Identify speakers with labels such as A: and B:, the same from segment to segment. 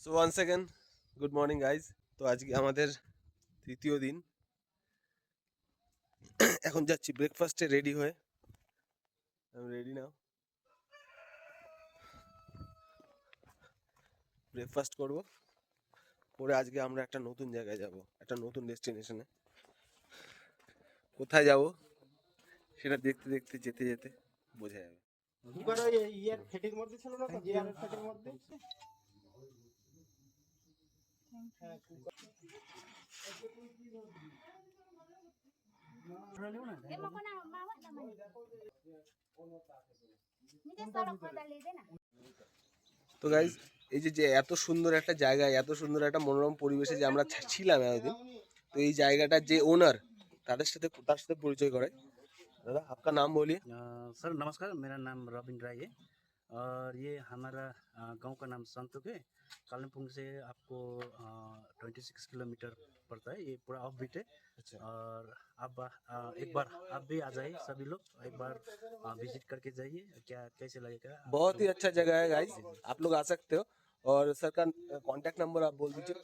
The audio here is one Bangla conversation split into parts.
A: So once again good morning guys. তো আজকে আমাদের তৃতীয় দিন। এখন যাচ্ছি ব্রেকফাস্টে রেডি হয়ে। আমি রেডি নাও, ব্রেকফাস্ট করব, করে আজকে আমরা একটা নতুন জায়গায় যাব, একটা নতুন ডেস্টিনেশনে। কোথায় যাব সেটা দেখতে দেখতে যেতে যেতে বোঝা যাবে। তো গাইজ, এই যে এত সুন্দর একটা জায়গায়, এত সুন্দর একটা মনোরম পরিবেশে যে আমরা ছিলাম এতদিন, তো এই জায়গাটার যে ওনার, তার সাথে পরিচয় করে। दादा आपका नाम बोलिए।
B: सर नमस्कार, मेरा नाम रॉबिन राय है और ये हमारा गांव का नाम संतुक है। कालिम्पोंग से आपको 26 किलोमीटर पड़ता है। ये पूरा ऑफ बीट है।
A: अच्छा।
B: और आप एक बार आप भी आ जाइए, सभी लोग एक बार विजिट करके जाइए, क्या कैसे लगेगा।
A: बहुत ही अच्छा जगह है गाइस, आप लोग आ सकते हो। और सर का कांटेक्ट नंबर आप बोल दीजिए।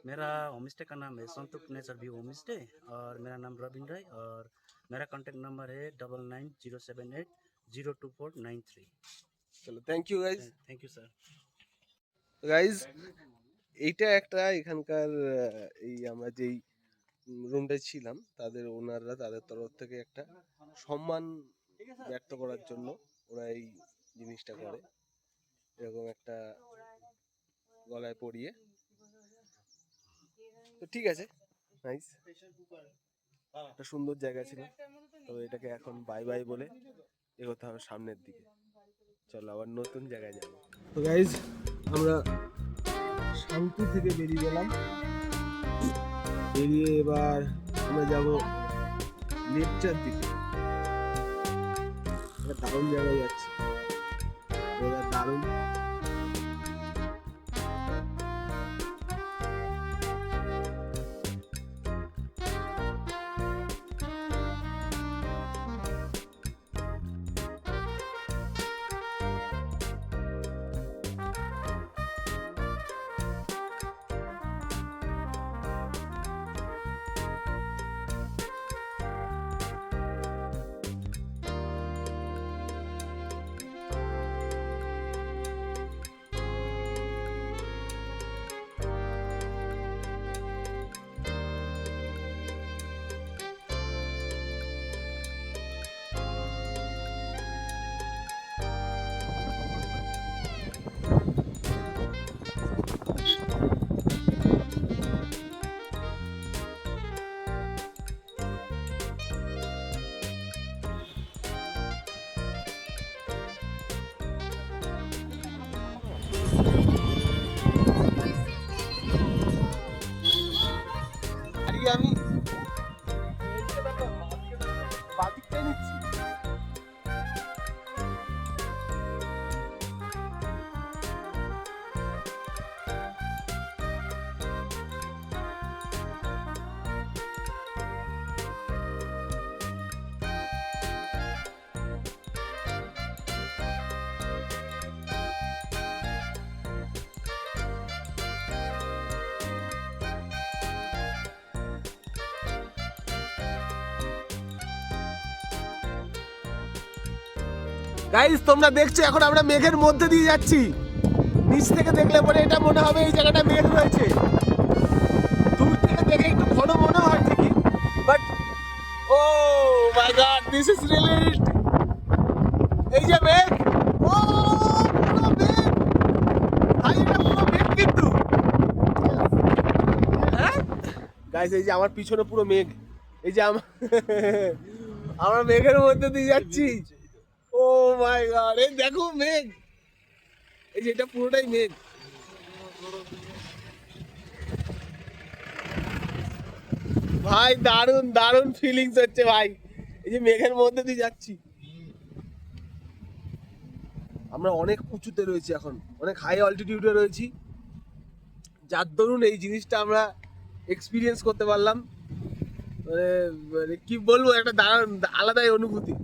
B: मेरा होम स्टे का नाम है संतुक नेचर व्यू होम स्टे और मेरा नाम रॉबिन राय और मेरा कांटेक्ट नंबर है 9907802493।
A: চলো, thank you guys.
B: Thank you sir.
A: Guys, এইটা একটা এখানকার এই আমরা যেই রুমটায় ছিলাম, তাদের ওনাররা তাদের তরফ থেকে একটা সম্মান ব্যক্ত করার জন্য ওরা এই জিনিসটা করে, এরকম একটা গলায় পরিয়ে। তো ঠিক আছে, নাইস, একটা সুন্দর জায়গা ছিল। তো এটাকে এখন বাই বাই বলে এগোতে হবে সামনের দিকে। চলো আবার নতুন জায়গায় যাবো। তো গাইজ, আমরা শান্তি থেকে বেরিয়ে গেলাম, বেরিয়ে এবার আমরা যাব লেকচার দিকে। একটা দারুণ জায়গায় যাচ্ছি, দারুণ। আমি বাদিকটা নিচ্ছি। গাইস, তোমরা দেখছো এখন আমরা মেঘের মধ্যে দিয়ে যাচ্ছি। নিচ থেকে দেখলে পরে এটা মনে হবে এই জায়গাটা মেঘ রয়েছে, দূর থেকে দেখে একটু ঘন মনে হয় ঠিকই, but oh my God, this is really it. এই যে মেঘ, ও পুরো মেঘ ভাই, এটা পুরো মেঘ কিন্তু। হ্যাঁ গাইস, এই যে আমার পিছনে পুরো মেঘ, এই যে আমরা মেঘের মধ্যে দিয়ে যাচ্ছি। ও মাই গড, এই দেখো মেঘ, এই যে এটা পুরোটাই মেঘ। ভাই দারুণ দারুণ ফিলিংস হচ্ছে ভাই, এই যে মেঘের মধ্যে দিয়ে যাচ্ছি। আমরা অনেক উঁচুতে রয়েছি, এখন অনেক হাই অল্টিটিউডে রয়েছি, যার দরুন এই জিনিসটা আমরা এক্সপিরিয়েন্স করতে পারলাম। মানে কি বলবো, একটা দারুণ আলাদাই অনুভূতি।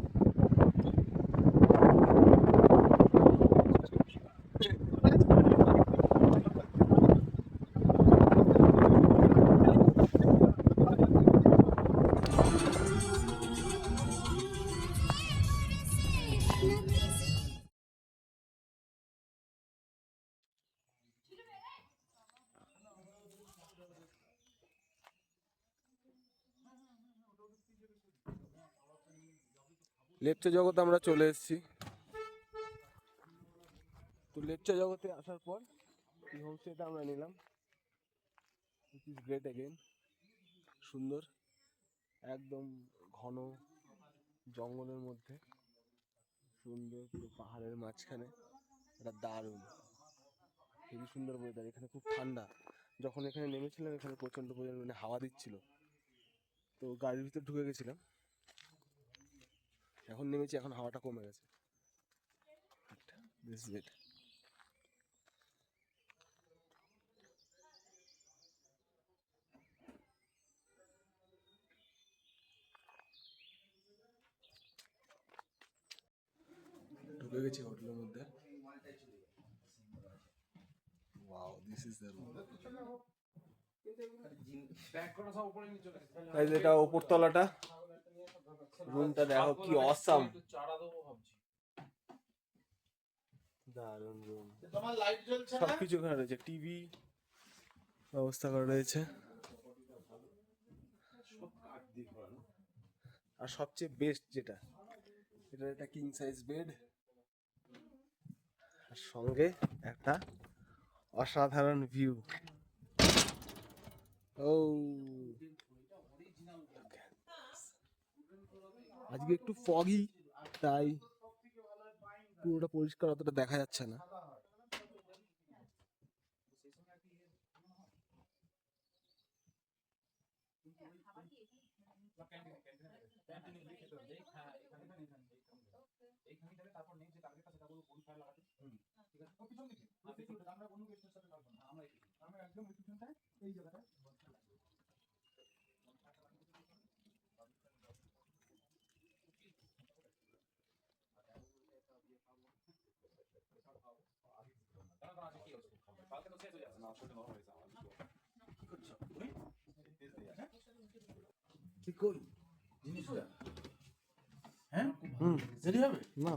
A: লেপচা জগতে আমরা চলে এসেছি। তো লেপচা জগতে আসার পর এই হোমস্টেটা আমরা নিলাম। ইট ইজ গ্রেট এগেইন, সুন্দর, একদম ঘন জঙ্গলের মধ্যে, সুন্দর পুরো পাহাড়ের মাঝখানে, এটা দারুণ, খুবই সুন্দর ওয়েদার। এখানে খুব ঠান্ডা, যখন এখানে নেমেছিলাম এখানে প্রচণ্ড পরিমাণে হাওয়া দিচ্ছিল, তো গাড়ির ভিতরে ঢুকে গেছিলাম। এখন নেমেছি, এখন হাওয়াটা কমে গেছে। This is it. ঢুকে গেছি হোটেলের মধ্যে। Wow, this is the room. এটা ওপর তলাটা, রুমটা দেখো কি অসাম, দারুণ রুম। সবকিছু এখানে রয়েছে, টিভি ব্যবস্থা করা রয়েছে, আর সবচেয়ে বেস্ট যেটা, এটা একটা কিং সাইজ বেড, আর সঙ্গে একটা অসাধারণ ভিউ। ও আজকে একটু ফগি, তাই পুরোটা পরিষ্কার অতটা দেখা যাচ্ছে না। না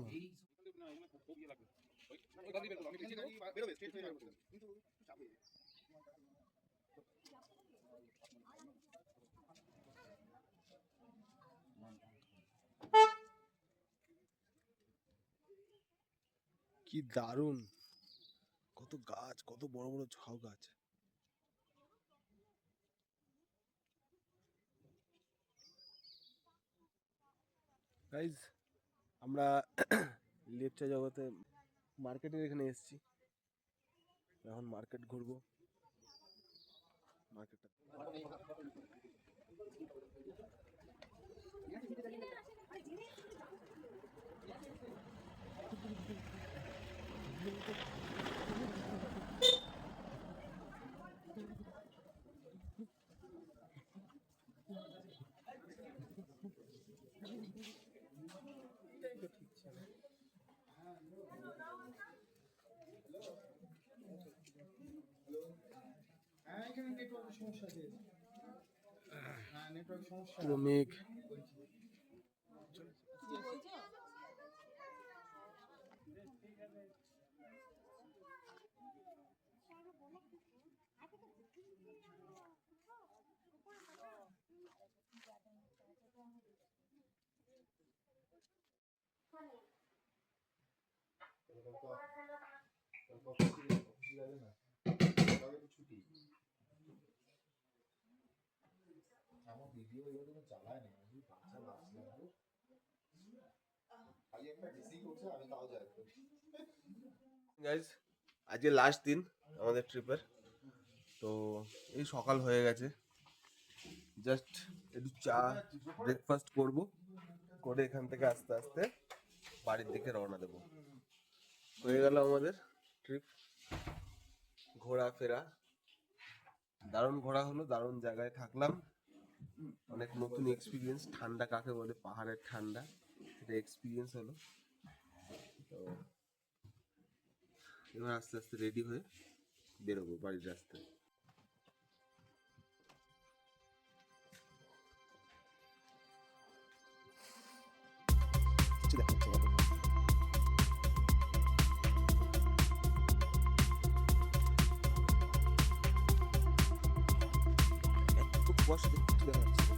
A: কি দারুণ, কত গাছ, কত বড় বড় ঝাউ গাছ। গাইজ, আমরা লেপচা জগতে মার্কেটের এখানে এসেছি, এখন মার্কেট ঘুরবো। মার্কেটটা পুরো মেঘ। গাইজ, আজকে লাস্ট দিন আমাদের ট্রিপের, তো এই সকাল হয়ে গেছে, জাস্ট একটু চা ব্রেকফাস্ট করব, করে এখান থেকে আস্তে আস্তে বাড়ির দিকে রওনা দেব। হয়ে গেল আমাদের ট্রিপ, ঘোরাফেরা, দারুণ ঘোরা হলো, দারুণ জায়গায় থাকলাম, অনেক নতুন এক্সপিরিয়েন্স, ঠান্ডা কাকে বলে, পাহাড়ের ঠান্ডা, সেটা এক্সপিরিয়েন্স হলো। তো এবার আস্তে আস্তে রেডি হয়ে বেরোবো বাড়ির রাস্তায়। কুয়াশা দেখতে দেখা যাচ্ছে।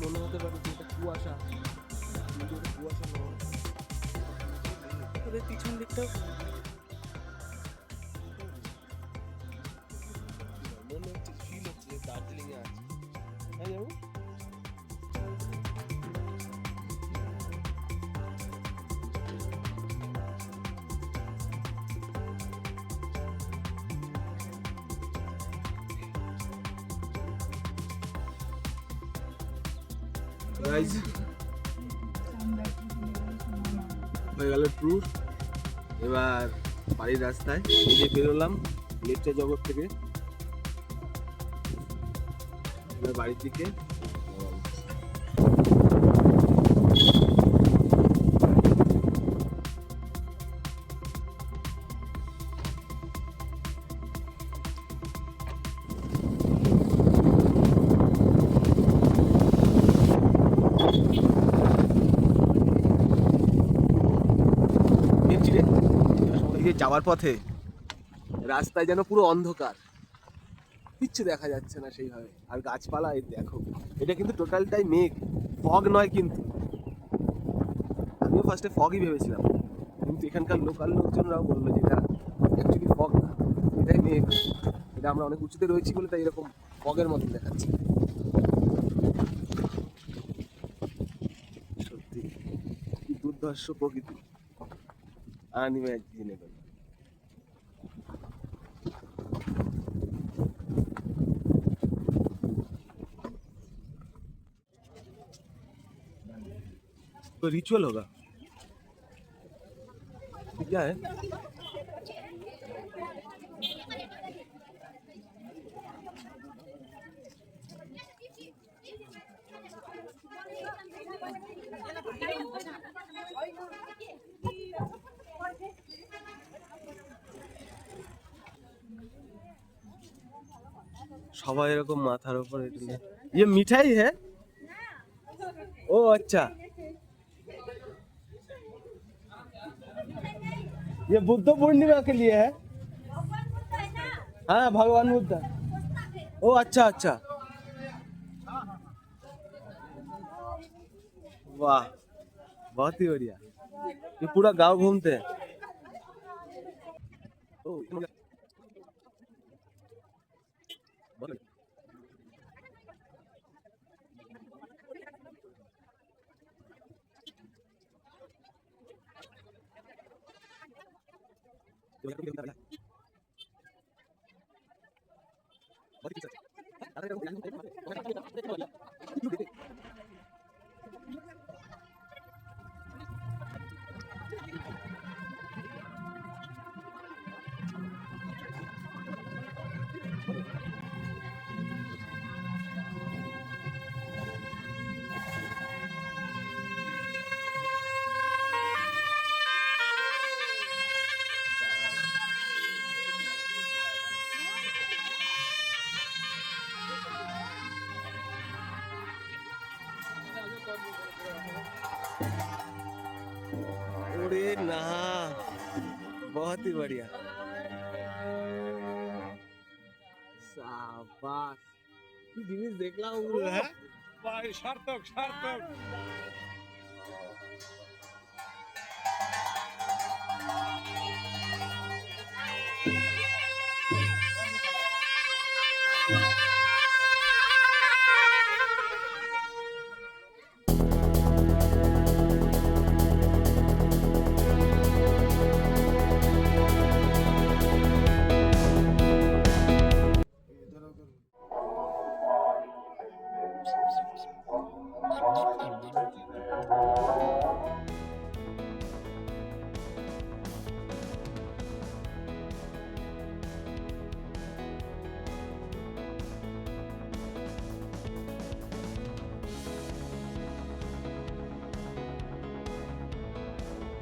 A: মনে হতে পারে যে এটা কুয়াশা, কিন্তু এটা কুয়াশা নয়।
C: ওদের পিছন দিকটাও
A: মনে হচ্ছে ফিল হচ্ছে যে দার্জিলিং এ আছে। হ্যাঁ যাবো গাইজ, হয়ে গেল ট্যুর। এবার বাড়ির রাস্তায় নিজে বেরোলাম লেপচা জগৎ থেকে, এবার বাড়ির দিকে। এই যে যাওয়ার পথে রাস্তায় যেন পুরো অন্ধকার, কিচ্ছু দেখা যাচ্ছে না সেইভাবে, আর গাছপালা এই দেখো, এটা কিন্তু টোটালটাই মেঘ, ফগ নয় কিন্তু। আমিও ফার্স্টে ফগই ভেবেছিলাম, কিন্তু এখানকার লোকাল লোকজনরাও বললো যে এটা অ্যাকচুয়ালি ফগ না, এটাই মেঘ। এটা আমরা অনেক উঁচুতে রয়েছি বলে তাই এরকম ফগের মতন দেখাচ্ছে। সত্যি কি দুর্ধর্ষ প্রকৃতি, আনইমাজিনেবল। तो रिचुअल होगा क्या है? সবাই এরকম মাথার উপর এটা নিয়ে। ये मिठाई है? ओ अच्छा, ये बुद्ध पूर्णिमा के लिए है। हाँ भगवान बुद्ध। ओ अच्छा अच्छा, वाह बहुत ही बढ़िया। ये पूरा गांव घूमते हैं। ओ, बहुत बढ़िया। अरे ना, बहुत ही बढ़िया, शाबाश। কি জিনিস দেখলাম ওগুলো, হ্যাঁ
D: ভাই সার্থক সার্থক।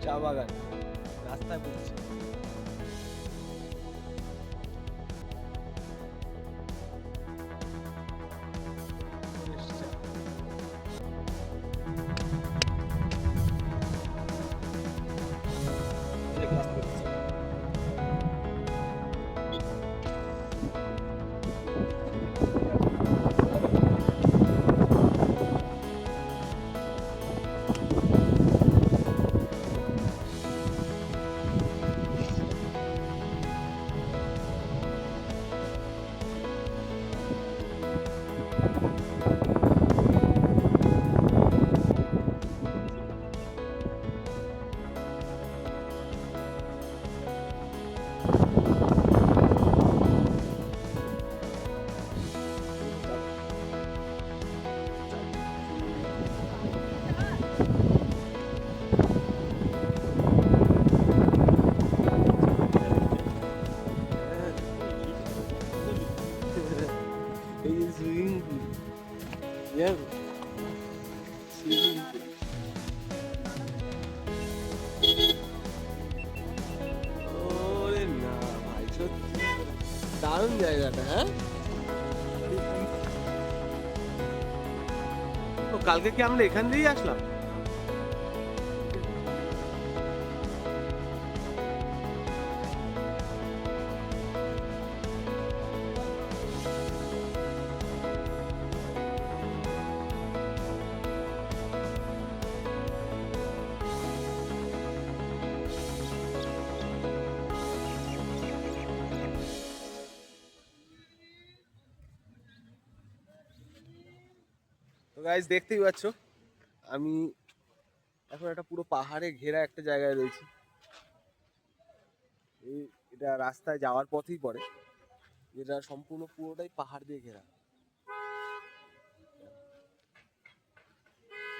A: চা বাগান রাস্তায় পড়ছে। Yeah. ওরে না ভাই, সত্যি দারুণ জায়গাটা। হ্যাঁ, তো কালকে কি আমরা এখান দিয়েই আসলাম? তো গাইস, দেখতেই পাচ্ছ আমি এখন একটা পুরো পাহাড়ে ঘেরা একটা জায়গায় রয়েছি। এটা রাস্তায় যাওয়ার পথেই পড়ে, যেটা সম্পূর্ণ পুরোটাই পাহাড় দিয়ে ঘেরা।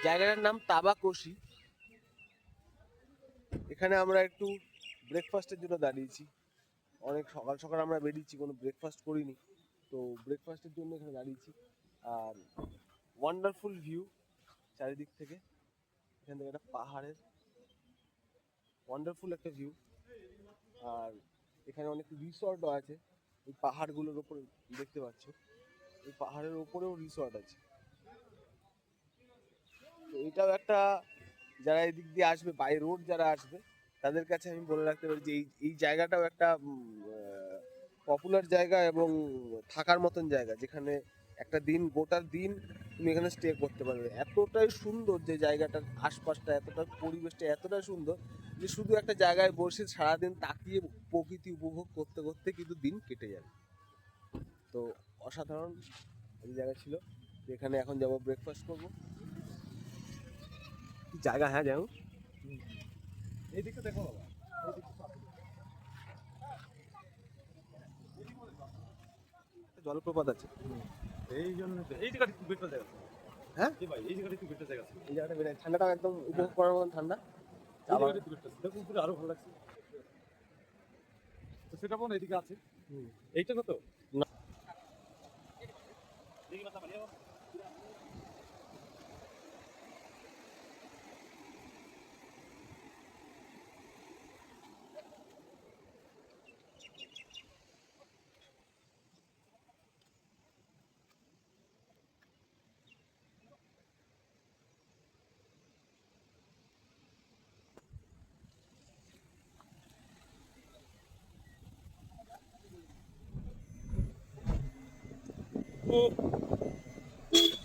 A: জায়গাটার নাম তাবাকোশি। এখানে আমরা একটু ব্রেকফাস্টের জন্য দাঁড়িয়েছি। অনেক সকাল সকাল আমরা বেরিয়েছি, কোনো ব্রেকফাস্ট করিনি, তো ব্রেকফাস্টের জন্য এখানে দাঁড়িয়েছি। আর ওয়ান্ডারফুল ভিউ চারিদিক থেকে, এখান থেকে একটা পাহাড়ের ওয়ান্ডারফুল একটা ভিউ। আর এখানে অনেক রিসর্টও আছে, এই পাহাড়গুলোর ওপরে দেখতে পাচ্ছ, এই পাহাড়ের ওপরেও রিসর্ট আছে। তো এটাও একটা, যারা এদিক দিয়ে আসবে, বাই রোড যারা আসবে, তাদের কাছে আমি বলে রাখতে পারি যে এই জায়গাটাও একটা পপুলার জায়গা এবং থাকার মতন জায়গা, যেখানে একটা দিন, গোটা দিন তুমি এখানে স্টে করতে পারবে। এতটাই সুন্দর যে জায়গাটার আশপাশটা, এতটা পরিবেশটা এতটাই সুন্দর যে শুধু একটা জায়গায় বসে সারাদিন তাকিয়ে প্রকৃতি উপভোগ করতে করতে কিন্তু দিন কেটে যাবে। তো অসাধারণ এই জায়গা ছিল। এখানে এখন যাবো, ব্রেকফাস্ট করবো। কি জায়গা, হ্যাঁ যাও,
D: এই দিকটা দেখো বাবা,
A: জলপ্রপাত আছে।
D: এই জন্য এই জায়গাটা একটু বেটার জায়গা।
A: হ্যাঁ
D: কি ভাই, এই জায়গাটা একটু বেটার জায়গা আছে।
A: এই জায়গাটা বেড়ে ঠান্ডাটাও একদম উপভোগ করার মতন ঠান্ডা।
D: এই জায়গাটা একটু বেটার আছে, দেখুন পুরো আরো ভালো লাগছে। তো সেটা কোন এদিকে আছে, এইটা কত
A: না।
D: দেখি মাথা বানিয়ে ও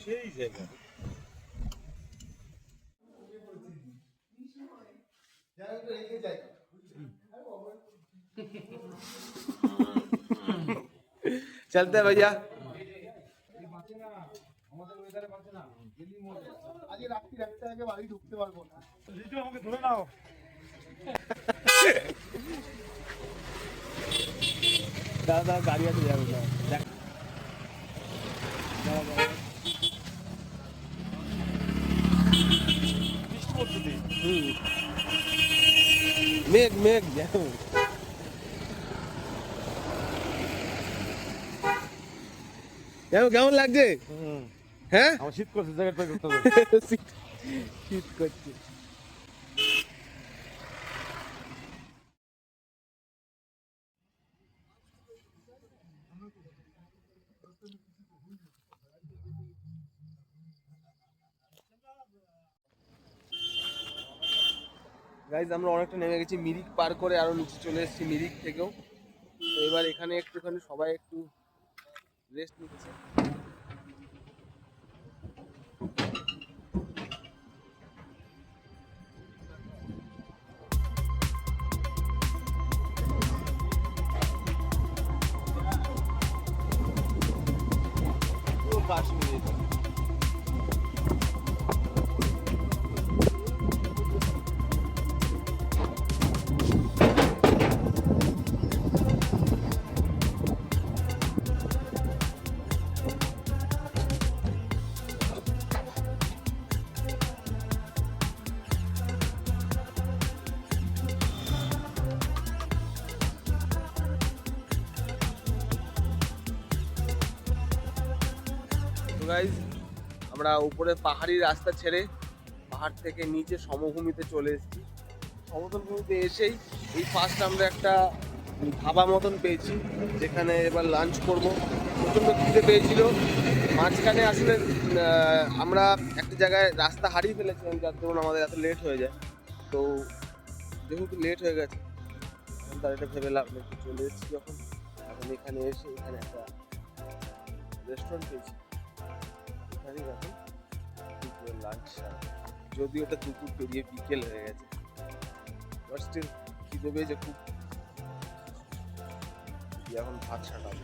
D: সেই জায়গা।
A: चलते हैं भैया।
C: আজকে রাত্রি 1টা আগে বাড়ি ঢুকতে পারবো না।
D: লিটু আমাকে ধরে নাও।
A: দাদা গাড়ি আছে যাবে না, দেখ
D: বৃষ্টি পড়ছে দি।
A: মেঘ মেঘ দেখো। কেমন লাগছে? হ্যাঁ,
D: আমার শীত করছে, জায়গাটা করতে হবে।
A: শীত করছে। গাইজ, আমরা অনেকটা নেমে গেছি, মিরিক পার করে আরো নিচে চলে এসেছি, মিরিক থেকেও। তো এবার এখানে একটুখানি সবাই একটু রেস্ট নিচ্ছে। কাশ্মীর গাইজ, আমরা উপরে পাহাড়ি রাস্তা ছেড়ে পাহাড় থেকে নিচে সমভূমিতে চলে এসেছি। সমতল ভূমিতে এসেই এই ফার্স্ট আমরা একটা ধাবা মতন পেয়েছি, যেখানে এবার লাঞ্চ করব। প্রচণ্ড খিদে পেয়েছিল। মাঝখানে আসলে আমরা একটা জায়গায় রাস্তা হারিয়ে ফেলেছিলাম, যার ধরুন আমাদের এত লেট হয়ে যায়। তো যেহেতু লেট হয়ে গেছে তার এটা ভেবে লাভ নেই, চলে এসেছি যখন এখন এখানে এসে এখানে একটা রেস্টুরেন্ট পেয়েছি, এখানেই এখন দুপুরের লাঞ্চ। যদিও ওটা দুপুর পেরিয়ে বিকেল হয়ে গেছে, বাট স্টিল খিদে পেয়েছে খুব। এখন ভাত সাটাবো,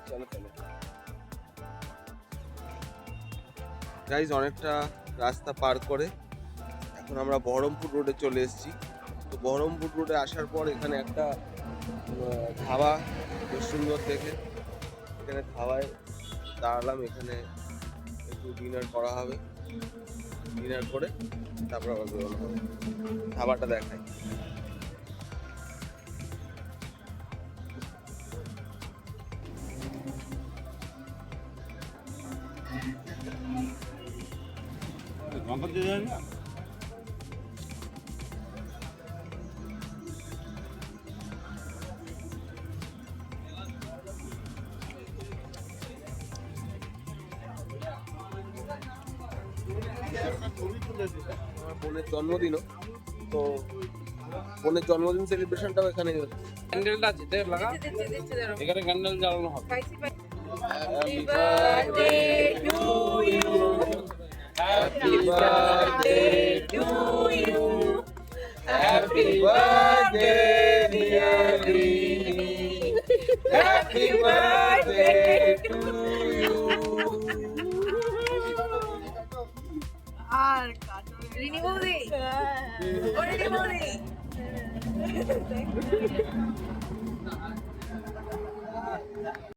A: চলো তাহলে। গাইজ অনেকটা রাস্তা পার করে এখন আমরা বহরমপুর রোডে চলে এসেছি। তো বহরমপুর রোডে আসার পর এখানে একটা ধাবা বেশ সুন্দর দেখে, এখানে ধাবায় দাঁড়ালাম। এখানে একটু ডিনার করা হবে, ডিনার করে তারপর আবার বেরোনো হবে। ধাবাটা দেখাই।
D: গঙ্গা দিয়ে যায় না?
A: আমার বোনের জন্মদিনও, তো বোনের জন্মদিন সেলিব্রেশনটাও এখানে হচ্ছে।
D: ক্যান্ডেলটা আছে, দেখ লাগা। এখানে ক্যান্ডেল জ্বালানো হবে।
A: Happy birthday to you. Happy birthday to you. Happy birthday dear Rini. Happy birthday to you.
E: আর রিনি বৌদি ও রিনি বৌদি